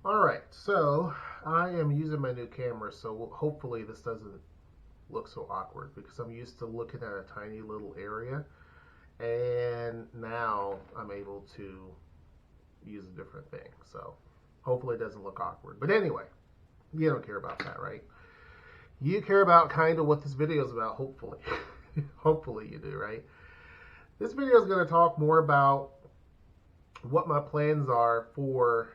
Alright, so I am using my new camera, so hopefully this doesn't look so awkward because I'm used to looking at a tiny little area, and now I'm able to use a different thing. So hopefully it doesn't look awkward. But anyway, you don't care about that, right? You care about kind of what this video is about, hopefully. Hopefully you do, right? This video is going to talk more about what my plans are for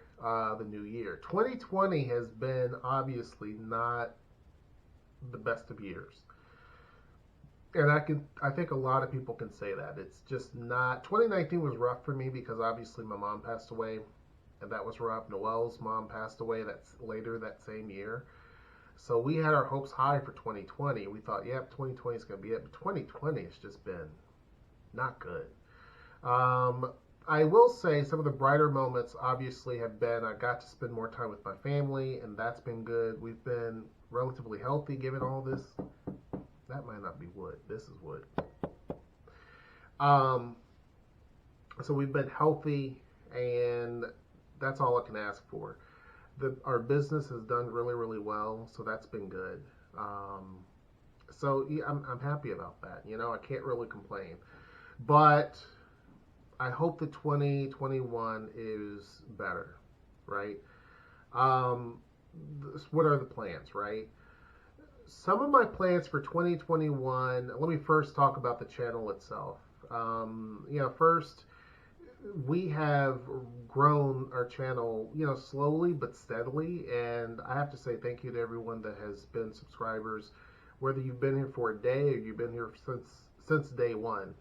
the new year. 2020 has been obviously not the best of years. And I think a lot of people can say that. It's just not. 2019 was rough for me because obviously my mom passed away, and that was rough. Noelle's mom passed away that's later that same year. So we had our hopes high for 2020. We thought, yep, 2020 is going to be it. But 2020 has just been not good. I will say some of the brighter moments obviously have been I got to spend more time with my family, and that's been good. We've been relatively healthy given all this. That might not be wood. This is wood. So we've been healthy, and that's all I can ask for. Our business has done really, really well, so that's been good. So yeah, I'm happy about that. You know, I can't really complain. But I hope that 2021 is better, right? What are the plans, right? Some of my plans for 2021, let me first talk about the channel itself. First, we have grown our channel, slowly but steadily, and I have to say thank you to everyone that has been subscribers, whether you've been here for a day or you've been here since day one.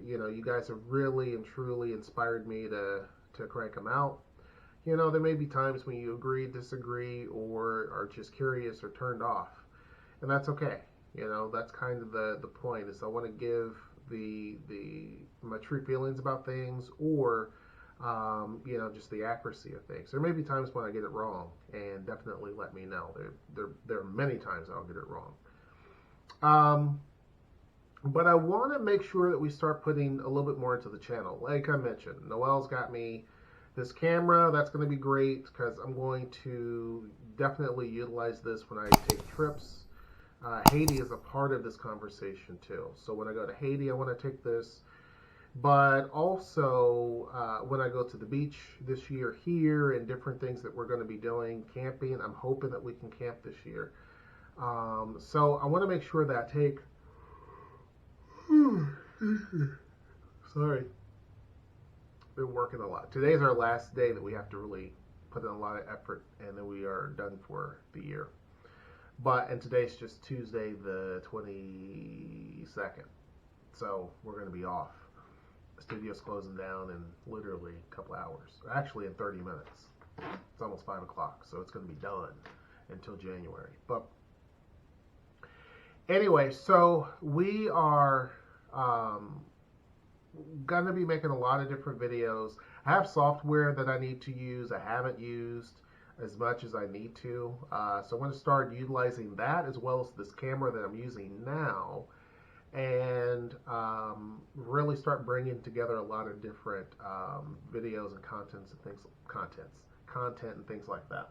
You guys have really and truly inspired me to crank them out. There may be times when you agree, disagree, or are just curious or turned off, and that's okay. That's kind of the point. Is I want to give my true feelings about things, or just the accuracy of things. There may be times when I get it wrong, and definitely let me know. There are many times I'll get it wrong. But I want to make sure that we start putting a little bit more into the channel. Like I mentioned, Noelle's got me this camera. That's going to be great because I'm going to definitely utilize this when I take trips. Haiti is a part of this conversation too. So when I go to Haiti, I want to take this. But also when I go to the beach this year here and different things that we're going to be doing, camping, I'm hoping that we can camp this year. So I want to make sure that I take... Sorry. Been working a lot. Today's our last day that we have to really put in a lot of effort, and then we are done for the year. And today's just Tuesday the 22nd. So we're going to be off. The studio's closing down in literally a couple hours. Actually in 30 minutes. It's almost 5 o'clock, so it's going to be done until January. But anyway, so we are going to be making a lot of different videos. I have software that I need to use. I haven't used as much as I need to. So I'm going to start utilizing that as well as this camera that I'm using now, and really start bringing together a lot of different videos and content and things like that.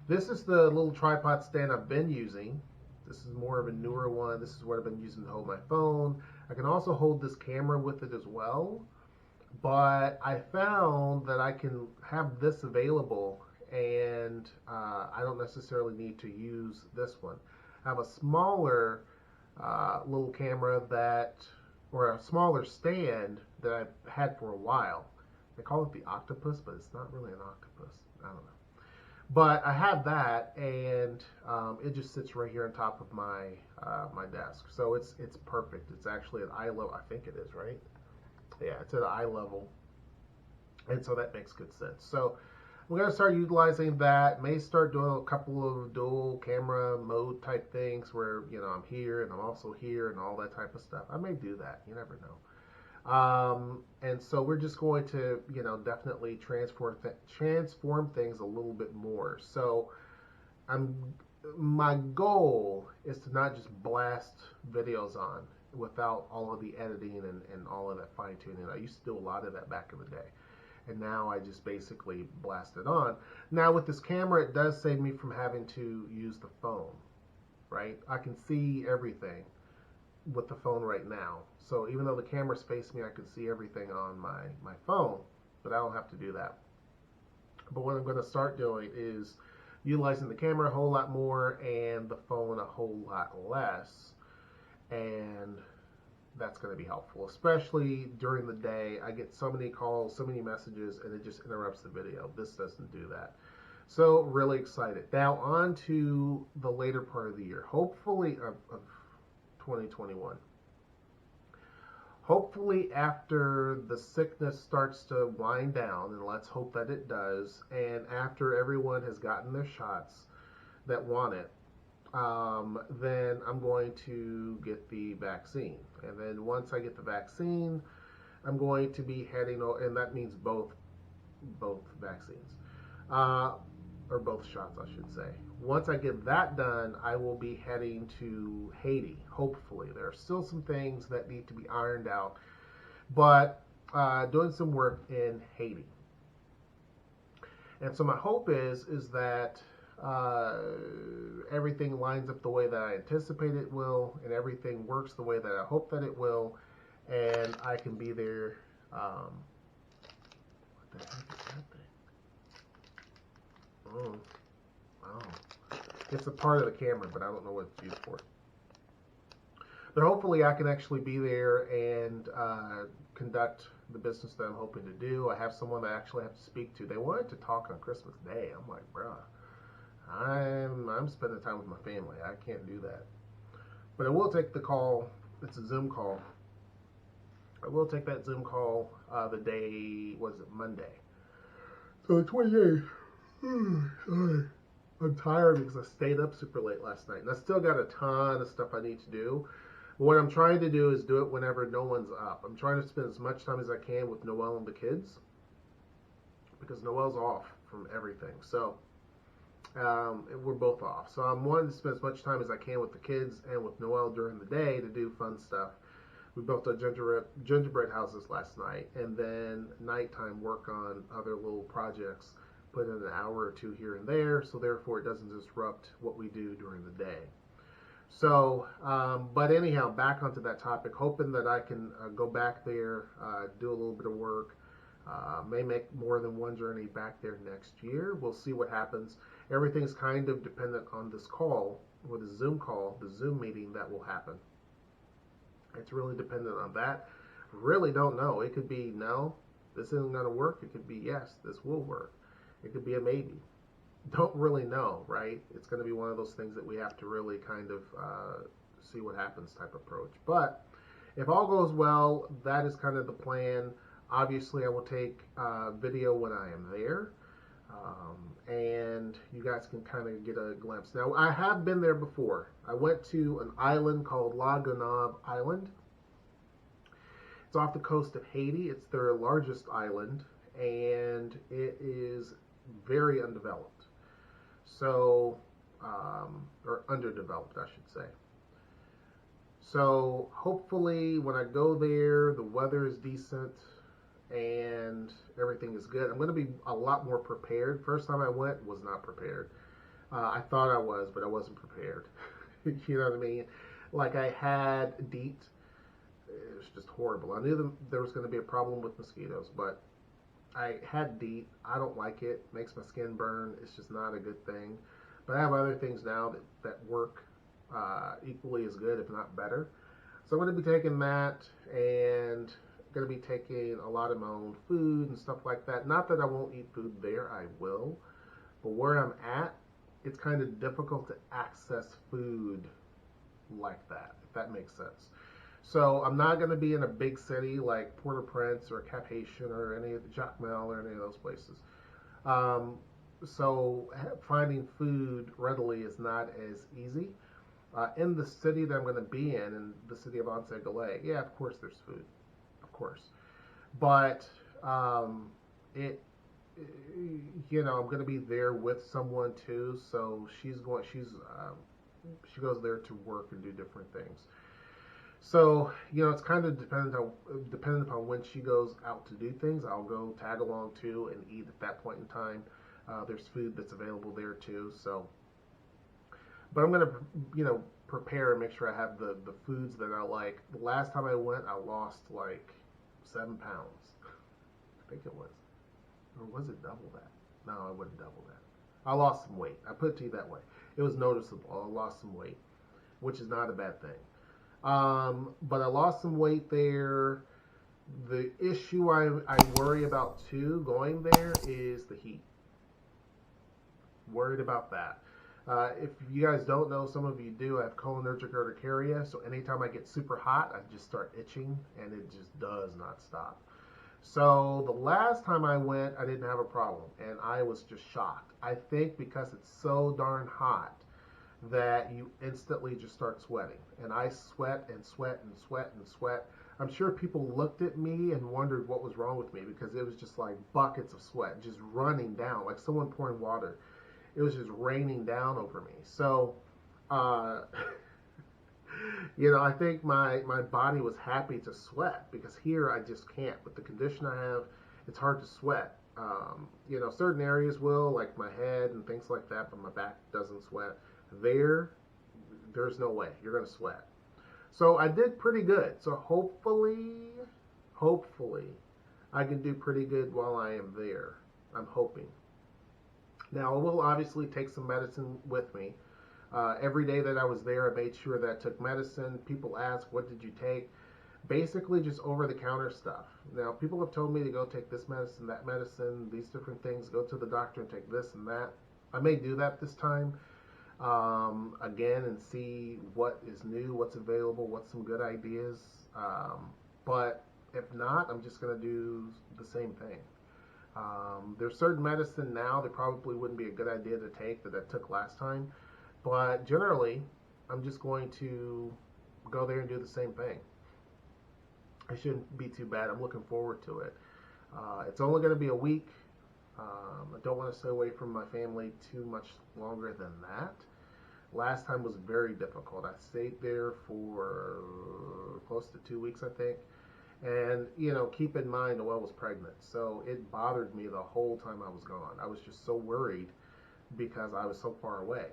This is the little tripod stand I've been using. This is more of a newer one. This is what I've been using to hold my phone. I can also hold this camera with it as well, but I found that I can have this available, and I don't necessarily need to use this one. I have a smaller little camera or a smaller stand that I've had for a while. They call it the octopus, but it's not really an octopus. I don't know. But I have that, and it just sits right here on top of my desk. So it's perfect. It's actually at eye level. I think it is, right? Yeah, it's at eye level, and so that makes good sense. So we're going to start utilizing that. May start doing a couple of dual camera mode type things where I'm here and I'm also here and all that type of stuff. I may do that. You never know. And so we're just going to, definitely transform things a little bit more. So my goal is to not just blast videos on without all of the editing and all of that fine tuning. I used to do a lot of that back in the day. and now I just basically blast it on. Now with this camera, it does save me from having to use the phone, right? I can see everything with the phone right now. So even though the camera's facing me, I can see everything on my phone, but I don't have to do that. But what I'm going to start doing is utilizing the camera a whole lot more and the phone a whole lot less. And that's going to be helpful, especially during the day. I get so many calls, so many messages, and it just interrupts the video. This doesn't do that. So really excited. Now on to the later part of the year, hopefully of 2021. Hopefully after the sickness starts to wind down, and let's hope that it does, and after everyone has gotten their shots that want it, then I'm going to get the vaccine. And then once I get the vaccine, I'm going to be heading, and that means both vaccines, or both shots, I should say. Once I get that done, I will be heading to Haiti, hopefully. There are still some things that need to be ironed out, but doing some work in Haiti. And so my hope is that everything lines up the way that I anticipate it will, and everything works the way that I hope that it will, and I can be there. What the heck is that thing? Oh, wow. It's a part of the camera, but I don't know what it's used for. But hopefully I can actually be there and conduct the business that I'm hoping to do. I have someone that I actually have to speak to. They wanted to talk on Christmas Day. I'm like, bruh, I'm spending time with my family. I can't do that. But I will take the call. It's a Zoom call. I will take that Zoom call the day, was it Monday? So the 28th. Sorry. I'm tired because I stayed up super late last night. And I still got a ton of stuff I need to do. But what I'm trying to do is do it whenever no one's up. I'm trying to spend as much time as I can with Noelle and the kids, because Noelle's off from everything. So we're both off. So I'm wanting to spend as much time as I can with the kids and with Noelle during the day to do fun stuff. We built a gingerbread houses last night, and then nighttime work on other little projects. Put in an hour or two here and there, so therefore it doesn't disrupt what we do during the day. So, but anyhow, back onto that topic, hoping that I can go back there, do a little bit of work, may make more than one journey back there next year. We'll see what happens. Everything's kind of dependent on this call, or the Zoom call, the Zoom meeting that will happen. It's really dependent on that. Really don't know. It could be, no, this isn't going to work. It could be, yes, this will work. It could be a maybe. Don't really know, right? It's going to be one of those things that we have to really kind of see what happens type approach. But if all goes well, that is kind of the plan. Obviously, I will take video when I am there, and you guys can kind of get a glimpse. Now, I have been there before. I went to an island called La Gonave Island. It's off the coast of Haiti. It's their largest island, and it is very undeveloped. So, or underdeveloped, I should say. So, hopefully, when I go there, the weather is decent and everything is good. I'm going to be a lot more prepared. First time I went, was not prepared. I thought I was, but I wasn't prepared. You know what I mean? Like, I had DEET. It was just horrible. I knew there was going to be a problem with mosquitoes, but I had DEET. I don't like it. It makes my skin burn. It's just not a good thing. But I have other things now that work equally as good, if not better. So I'm going to be taking that, and going to be taking a lot of my own food and stuff like that. Not that I won't eat food there, I will. But where I'm at, it's kind of difficult to access food like that, if that makes sense. So I'm not going to be in a big city like Port-au-Prince or Cap Haitian or any of the Jacmel or any of those places. So finding food readily is not as easy. In the city that I'm going to be in the city of Anse-Galais, yeah, of course there's food. Of course. But I'm going to be there with someone too, so she goes there to work and do different things. So, it's kind of dependent upon when she goes out to do things. I'll go tag along too and eat at that point in time. There's food that's available there too. So, but I'm gonna, prepare and make sure I have the foods that I like. The last time I went, I lost like 7 pounds. I think it was, or was it double that? No, I wouldn't double that. I lost some weight. I put it to you that way. It was noticeable. I lost some weight, which is not a bad thing. But I lost some weight there. The issue I worry about too going there is the heat. Worried about that. If you guys don't know, some of you do, I have cholinergic urticaria, so anytime I get super hot, I just start itching, and it just does not stop. So the last time I went, I didn't have a problem, and I was just shocked. I think because it's so darn hot that you instantly just start sweating. And I sweat and sweat and sweat and sweat. I'm sure people looked at me and wondered what was wrong with me because it was just like buckets of sweat just running down, like someone pouring water. It was just raining down over me. So, uh, I think my body was happy to sweat because here I just can't. With the condition I have, it's hard to sweat. Certain areas will, like my head and things like that, but my back doesn't sweat. There's no way you're gonna sweat. So I did pretty good. So hopefully, I can do pretty good while I am there. I'm hoping. Now I will obviously take some medicine with me. Every day that I was there, I made sure that I took medicine. People ask, "What did you take?" Basically, just over-the-counter stuff. Now, people have told me to go take this medicine, that medicine, these different things. Go to the doctor and take this and that. I may do that this time. Again, and see what is new, what's available, what's some good ideas. But if not, I'm just going to do the same thing. There's certain medicine now that probably wouldn't be a good idea to take that I took last time. But generally, I'm just going to go there and do the same thing. It shouldn't be too bad. I'm looking forward to it. It's only going to be a week. I don't want to stay away from my family too much longer than that. Last time was very difficult. I stayed there for close to 2 weeks, I think. And, keep in mind, Noelle was pregnant. So it bothered me the whole time I was gone. I was just so worried because I was so far away.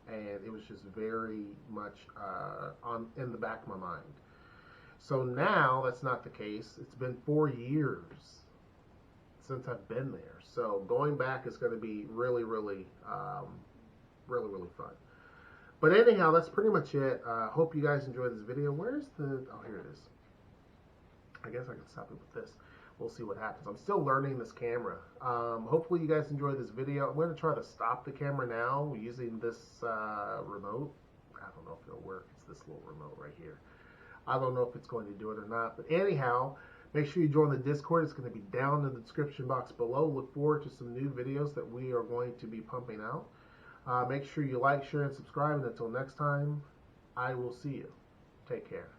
And it was just very much in the back of my mind. So now that's not the case. It's been 4 years since I've been there. So going back is going to be really, really, really fun. But anyhow, that's pretty much it. Hope you guys enjoyed this video. Where's the... Oh, here it is. I guess I can stop it with this. We'll see what happens. I'm still learning this camera. Hopefully you guys enjoyed this video. I'm going to try to stop the camera now using this remote. I don't know if it'll work. It's this little remote right here. I don't know if it's going to do it or not. But anyhow, make sure you join the Discord. It's going to be down in the description box below. Look forward to some new videos that we are going to be pumping out. Make sure you like, share, and subscribe. And until next time, I will see you. Take care.